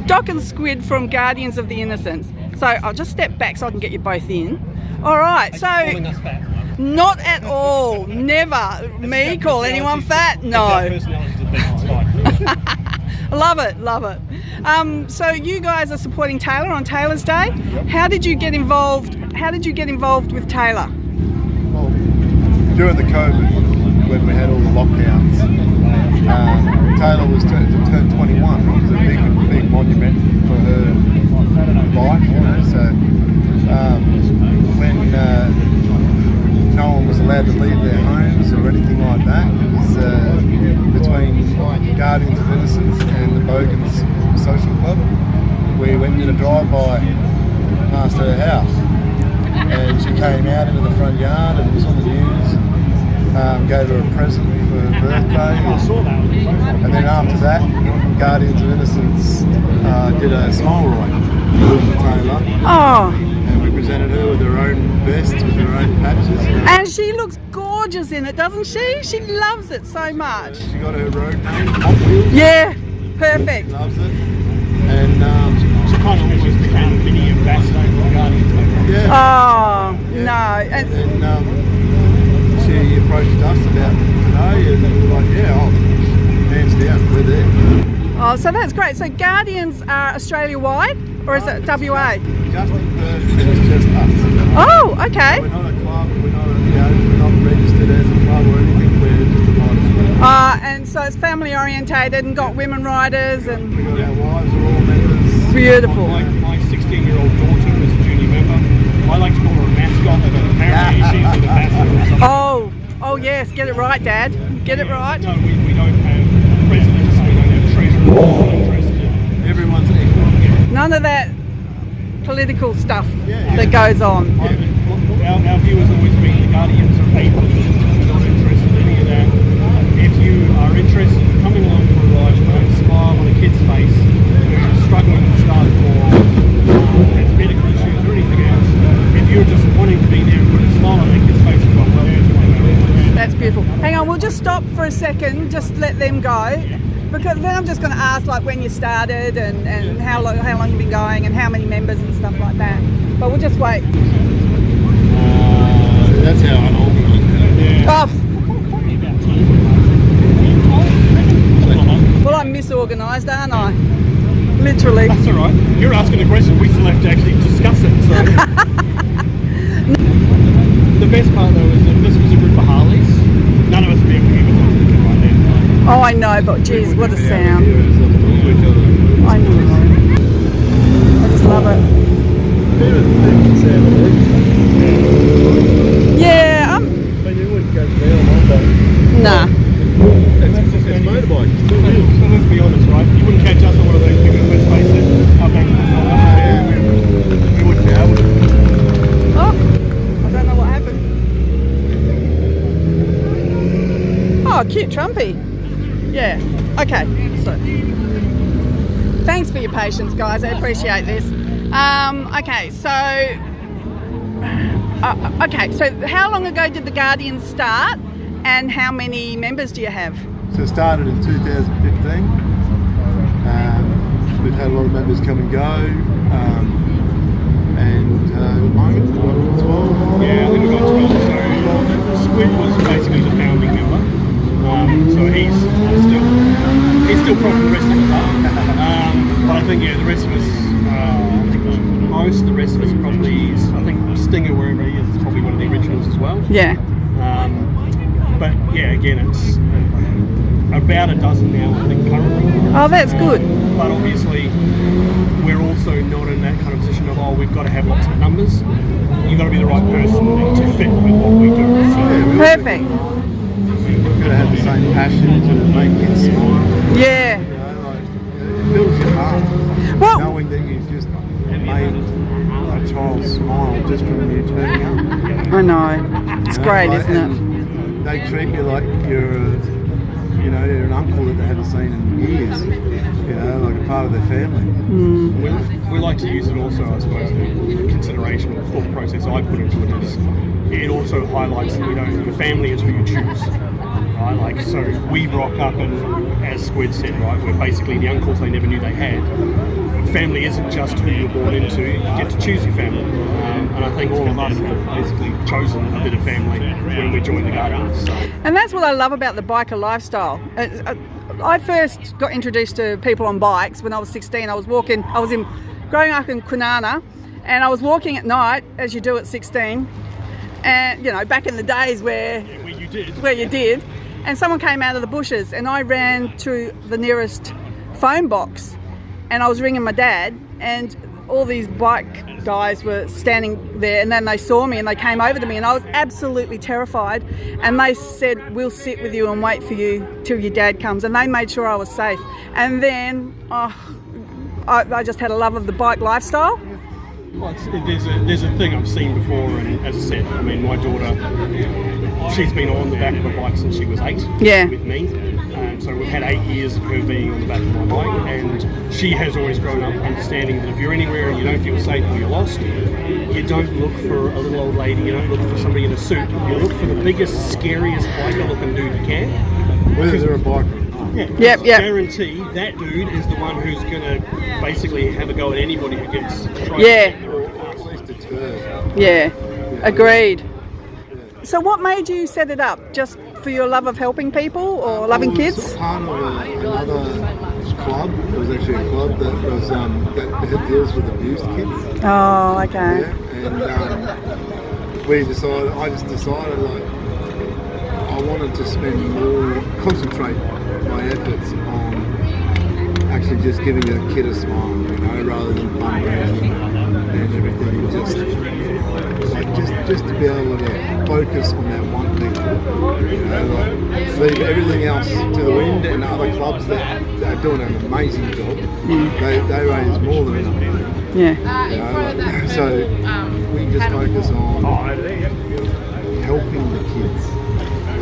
Doc and Squid from Guardians of the Innocence. So I'll just step back so I can get you both in. All right, so not at all. Never. Me call anyone fat? No. Love it, love it. So you guys are supporting Tayla on Tayla's Day. How did you get involved? How did you get involved with Tayla? Well, during the COVID, when we had all the lockdowns, Tayla was to turn 21. It was a big monument for her life, you know. So when no one was allowed to leave their homes or anything like that, it was between Guardians of Innocence and the Bogans Social Club. We went in a drive-by past her house, and she came out into the front yard, and it was on the news. Gave her a present for her birthday, and then after that, Guardians of Innocence did a smile ride with Tayla. Oh. And we presented her with her own vest, with her own patches. You know. And she looks gorgeous in it, doesn't she? She loves it so much. She got her road name, Hot Wheels. Yeah, perfect. She loves it. And she kind of almost became a mini ambassador for Guardians. Yeah. Oh, yeah. no. And she approached us about today, and we were like, yeah, hands down, we're there. oh, so that's great. So Guardians are Australia-wide, or is it WA? Just in Perth, it's just us. Oh, okay. We're not a club, we're not registered as a club or anything, we're just a riders group. And so it's family orientated and got women riders and We got our wives are all members. beautiful. My 16-year-old daughter is a junior member. I like to call her a mascot, but apparently she's an ambassador or something. Oh yes, get it right, Dad. Get it right. No, we don't have presidents, we don't have treasurers. Everyone's equal. None of that political stuff Yeah. that goes on. Our view has always been the Guardians are able, we're not interested in any of that. If you are interested in coming along for a ride, you want a smile on a kid's face, who's struggling to start for has medical issues or anything else, if you're just wanting to be there and put a smile on that kid's face, you've got well, That's beautiful. Hang on, we'll just stop for a second, just let them go. Because then I'm just going to ask like when you started and how long you've been going and how many members and stuff like that. But we'll just wait. That's how I'm organised. Oh. Well, I'm misorganised, aren't I? Literally. That's alright. You're asking a question, we still have to actually discuss it. So. The best part though is if this was a group of Harleys, none of us would be able to give it right then. Oh, I know, but geez, what a sound. I I know. I just love it. Yeah, But you wouldn't go down on that. nah. It's motorbike. So let's be honest, right? You wouldn't catch us on one of those big let's face it. Our bank We wouldn't be able to. Oh, I don't know what happened. Oh, cute Trumpy. Yeah, okay, so thanks for your patience, guys, I appreciate this. Okay, so how long ago did the Guardians start and how many members do you have? So it started in 2015. We've had a lot of members come and go. And at the moment we've got 12. Yeah, I think we've got 12. So Squid was basically the founding member. So he's still probably the rest of the club. But I think the rest of us, the rest of us are probably, I think Stinger, wherever he is probably one of the originals as well. Yeah. But yeah, again, it's about a dozen now, I think, currently. Oh, that's good. But obviously, we're also not in that kind of position of, we've got to have lots of numbers. You've got to be the right person to fit with what we do. So, Perfect. We've got to have the same passion to make kids smile. Yeah. You know, like, it fills your heart. Well, Knowing that you've just made a child smile just from you turning up. I know. It's great, like, isn't it? They treat you like you're an uncle that they haven't seen in years. You know, like a part of their family. we like to use it also, I suppose, the consideration or the thought process I put into it is it also highlights that your family is who you choose. Right? Like, so we rock up and, as Squid said, right, we're basically the uncles they never knew they had. family isn't just who you're born into, you get to choose your family. And I think all of us have basically chosen a bit of family when we joined the Guardians. So. And that's what I love about the biker lifestyle. I first got introduced to people on bikes when I was 16. I was growing up in Kwinana, and I was walking at night, as you do at 16. And, you know, back in the days where you did. And someone came out of the bushes, and I ran to the nearest phone box, and I was ringing my dad, and all these bike guys were standing there, and then they saw me and they came over to me, and I was absolutely terrified, and they said, we'll sit with you and wait for you till your dad comes, and they made sure I was safe. And then I just had a love of the bike lifestyle. Well, there's a thing I've seen before, and as I said, I mean, my daughter, she's been on the back of a bike since she was 8 with me. So we've had 8 years of her being on the back of my bike, and she has always grown up understanding that if you're anywhere and you don't feel safe or you're lost, you don't look for a little old lady, you don't look for somebody in a suit, you look for the biggest, scariest biker looking dude you can. Whether they're a biker. Yep. Guarantee that dude is the one who's going to basically have a go at anybody who gets tried Or at least deterred. Yeah, agreed. So what made you set it up? Just for your love of helping people or loving kids? Part of another club. It was actually a club that deals with abused kids. Oh, okay. Yeah, and I just decided like I wanted to concentrate my efforts on actually just giving a kid a smile, you know, rather than fundraising and everything. Just to be able to focus on that one thing, you know, like leave everything else to the wind, and other clubs that are doing an amazing job. They raise more than enough money. Yeah. You know, so we just focus on helping the kids.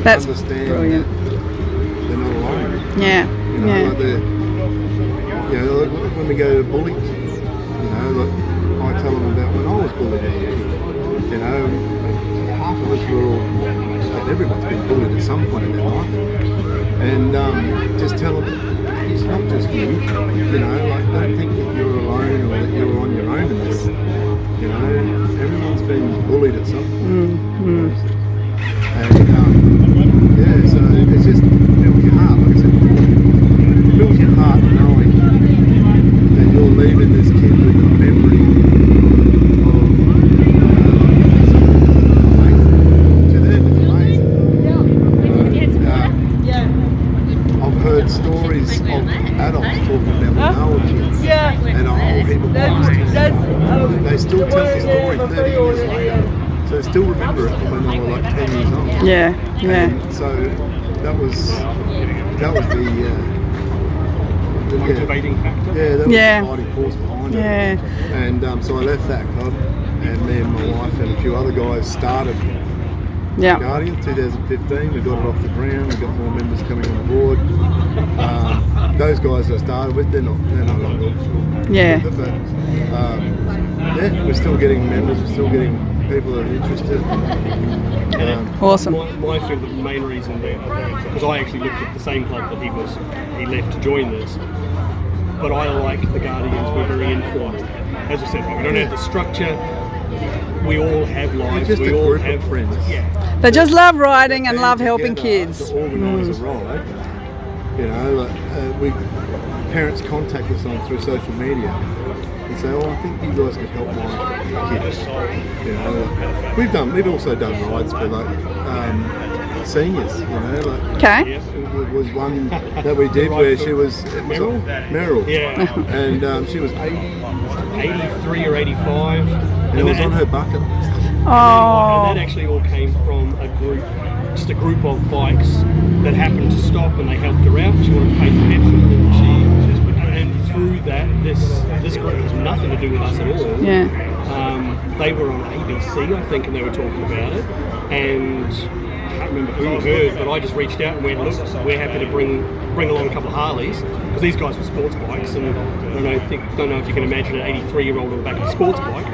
That's understand brilliant. that they're not alone. Yeah. You know, like when we go to bully kids, you know, like I tell them about when I was bullied as a kid. You know, half of us were all, and everyone's been bullied at some point in their life. And just tell them it's not just you. You know, like don't think that you're alone or that you're on your own in this. You know, everyone's been bullied at some point. And so it's just fills your heart, like I said before. It fills your heart knowing that you're leaving this kid with a memory of something amazing. To them it's amazing. I've heard stories of adults talking about when they were kids. And people they still tell the story 30 years later. So I still remember it when they were like 10 years old. Yeah. And so that was the motivating factor. Yeah, that was the driving force behind it. And so I left that club, and me and my wife and a few other guys started Guardians 2015. We got it off the ground. We got more members coming on board. Those guys I started with, they're no longer. But we're still getting members. We're still getting people that are interested. Awesome. I feel the main reason because I actually looked at the same club that he left to join this, but I like the Guardians. We're very informed. As I said, we don't have the structure. We all have lives. We're just we a all group have of friends. They just love riding and love helping kids. To organise a ride. You know, parents contact us through social media and say, "Oh, I think you guys could help my kids." You know, we've also done rides for seniors. You know, it was one that we did where she was Meryl. And she was 83 or 85, and it was on her bucket list. Oh. And that actually all came from just a group of bikes that happened to stop, and they helped her out. She wanted to pay for petrol, and through that, this group has nothing to do with us at all. They were on ABC, I think, and they were talking about it. And I can't remember who heard, but I just reached out and went, "Look, we're happy to bring along a couple of Harleys," because these guys were sports bikes, and I don't know if you can imagine an 83-year-old on the back of a sports bike.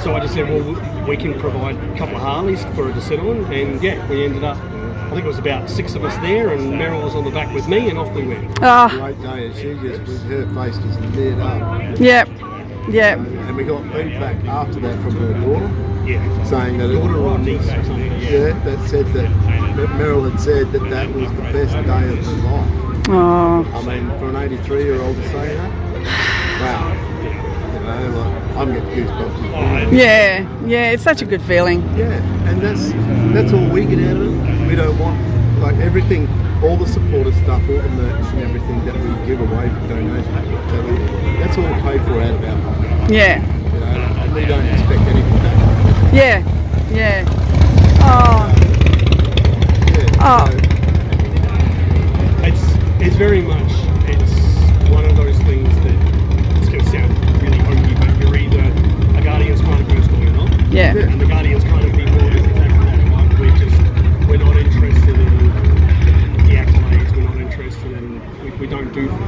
So I just said, "Well, we can provide a couple of Harleys for her to sit on," and we ended up I think it was about 6 of us there, and Meryl was on the back with me, and off we went. Oh, Great day. She just, with her face just lit up. yep, yep. And we got feedback after that from her daughter, Yeah. saying that Daughter or niece or something. that said that Meryl had said that was the best day of her life. Oh, I mean, for an 83-year-old to say that, wow. You know, like, I'm getting goosebumps. yeah, yeah. It's such a good feeling. Yeah, and that's all we get out of it. We don't want, like, everything, all the supportive stuff, all the merch and everything that we give away for donations. That's all paid for out of our pocket. Yeah, You know, and we don't expect anything back. yeah, yeah. Oh, Yeah. Oh. So, It's very much, it's one of those things that, it's going to sound really hokey, but you're either a Guardians kind of person or you're not. yeah, And the Guardians kind of people is exactly that, right? We're not interested in the accolades, we're not interested in,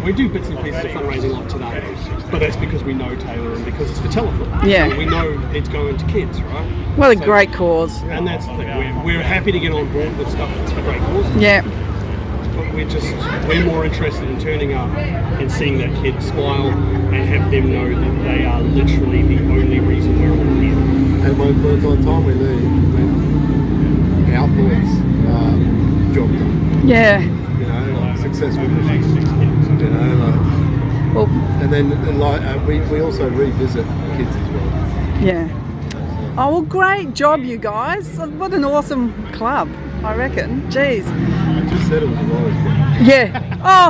we do bits and pieces of fundraising like today, but that's because we know Tayla and because it's for telethon. Yeah. So we know it's going to kids, right? what a So- great cause. And that's the thing, we're happy to get on board with stuff that's for great causes. Yeah, But we're more interested in turning up and seeing that kid smile and have them know that they are literally the only reason we're all here. and by the time we leave, when our thoughts are job done. yeah. You know, like successful mission. You know, like, Well, and then like we also revisit kids as well. yeah. Oh, well, great job, you guys. What an awesome club, I reckon. Jeez. I just said it was a riders group. Yeah. Oh.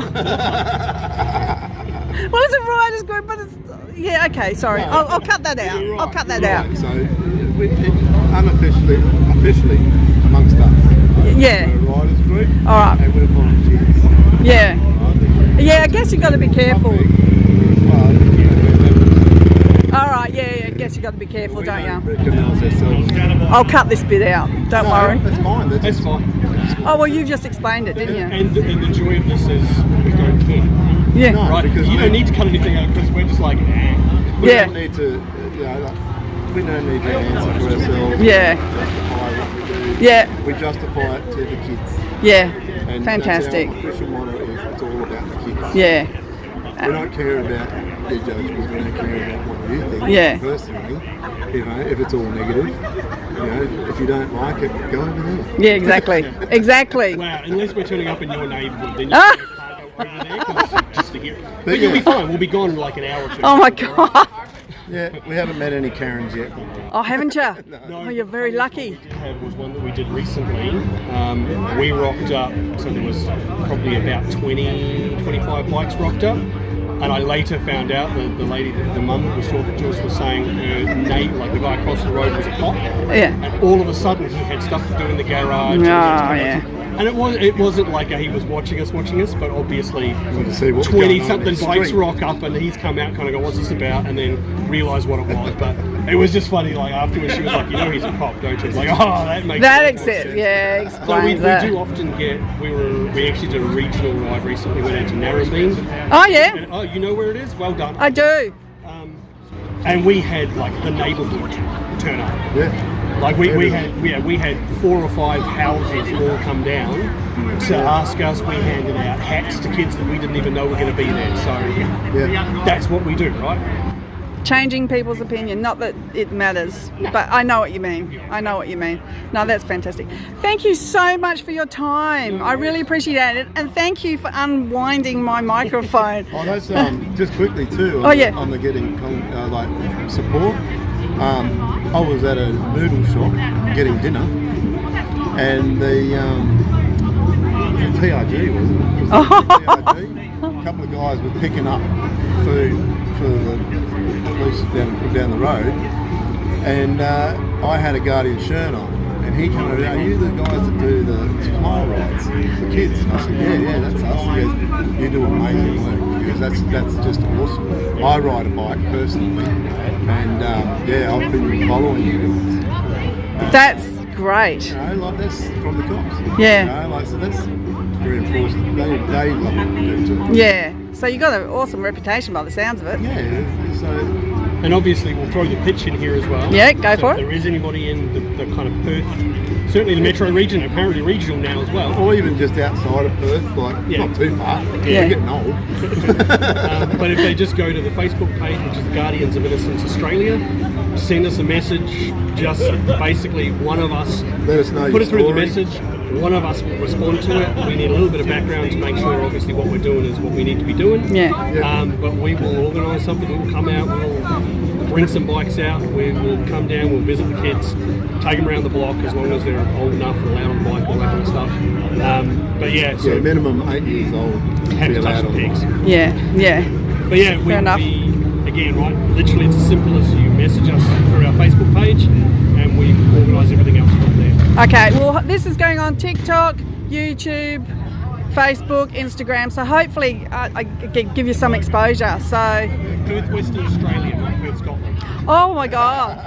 Well, it's a riders group, but it's... Yeah, okay, sorry. I'll cut that out. You're I'll right. cut that out. So unofficially, officially amongst us. Yeah. We're a riders group. All right. And we're volunteers. Yeah. Right? Yeah, I guess you got to be careful. Well, All right, yeah, I guess you got to be careful, we don't you? recognise ourselves. I'll cut this bit out. Don't No, worry. That's fine. That's fine. Oh, well, you've just explained it, didn't you? And the joy of this is we don't care. Yeah. No. Right? because You we- don't need to cut anything out because we're just like, We Yeah. don't need to, you know, like, we don't need to answer for ourselves. Yeah. Justify what we do. Yeah. We justify it to the kids. Yeah. And Fantastic. That's our official motto is it's all about the kids. Yeah. We don't care about their judgment. We don't care about what you think. Yeah. Personally, you know, if it's all negative, you know, if you don't like it, go over there. Yeah, exactly. Exactly. wow, unless we're turning up in your neighbourhood, then you Ah! can't go over there 'cause just to hear it. But you'll be fine. We'll be gone in like an hour or two. Oh, my God. Yeah, we haven't met any Karens yet. Oh, haven't you? No, Oh, you're very lucky. Had was one that we did recently. We rocked up, so there was probably about 20, 25 bikes rocked up. And I later found out that the lady, the mum that was talking to us was saying her neighbour, like the guy across the road was a cop. Yeah. And all of a sudden he had stuff to do in the garage. Oh, and yeah. And it wasn't like he was watching us, but obviously To see what's going on 20 in something the bikes street. rock up and he's come out kind of go, what's this about? And then realise what it was. But it was just funny, like afterwards she was like, you know he's a cop, don't you? Like, oh, that makes That more except, sense. yeah, So we explains that. do often get, we actually did a regional ride recently, went out to Narrabeen. Oh, yeah, And, oh, you know where it is? Well done. I do. And we had like the neighbourhood turn up. Yeah. Like we had 4 or 5 houses all come down to ask us. We handed out hats to kids that we didn't even know were going to be there. So Yeah. that's what we do, right? Changing people's opinion, not that it matters, but I know what you mean. I know what you mean. No, that's fantastic. Thank you so much for your time. I really appreciate it, and thank you for unwinding my microphone. Oh, that's just quickly too. Oh, yeah. On the getting like support. I was at a noodle shop getting dinner, and the TRG was it? Was it TRG? A couple of guys were picking up food for the police down the road, and I had a Guardian shirt on. And he came over, are you the guys that do the smile rides for kids? And I said, yeah, that's us. He goes, you do amazing work. He goes, that's just awesome. I ride a bike personally, and yeah, I've been following you. That's great. You know, like that's from the cops. Yeah. You know, like, so that's very important. They love what we do too. Yeah. So you got an awesome reputation by the sounds of it. Yeah, so And obviously we'll throw the pitch in here as well. Yeah, go for If it. there is anybody in the kind of Perth, certainly the metro region, apparently regional now as well. Or even just outside of Perth, like Yeah. not too far. Yeah. We're getting old. But if they just go to the Facebook page, which is Guardians of Innocence Australia, send us a message. Just basically one of us Let us know put your it through the story. message. One of us will respond to it. We need a little bit of background to make sure, obviously, what we're doing is what we need to be doing. Yeah. But we will organise something. We'll come out. We'll bring some bikes out. We will come down. We'll visit the kids, take them around the block as long as they're old enough and allowed on the bike, all that kind of stuff. But yeah, so Yeah, minimum 8 years old. have be to touch allowed the on the pigs. bike. Yeah, yeah. But yeah, we Fair will enough. be, again, right, literally it's as simple as you message us through our Facebook page and we organise everything else from there. Okay, well, this is going on TikTok, YouTube, Facebook, Instagram. So hopefully I give you some exposure. So, Perth, Western Australia, not Perth, Scotland. oh my God.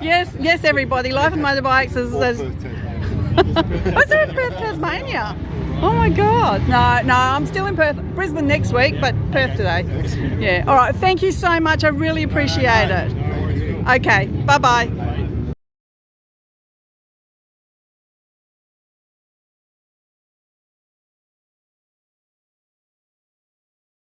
Yes, yes, everybody. Life and Motorbikes is. Or is Perth, Tasmania. was there in Perth, Tasmania? Oh my God. No, I'm still in Perth. Brisbane next week, but Perth today. Yeah. All right. Thank you so much. I really appreciate it. Okay. Bye-bye.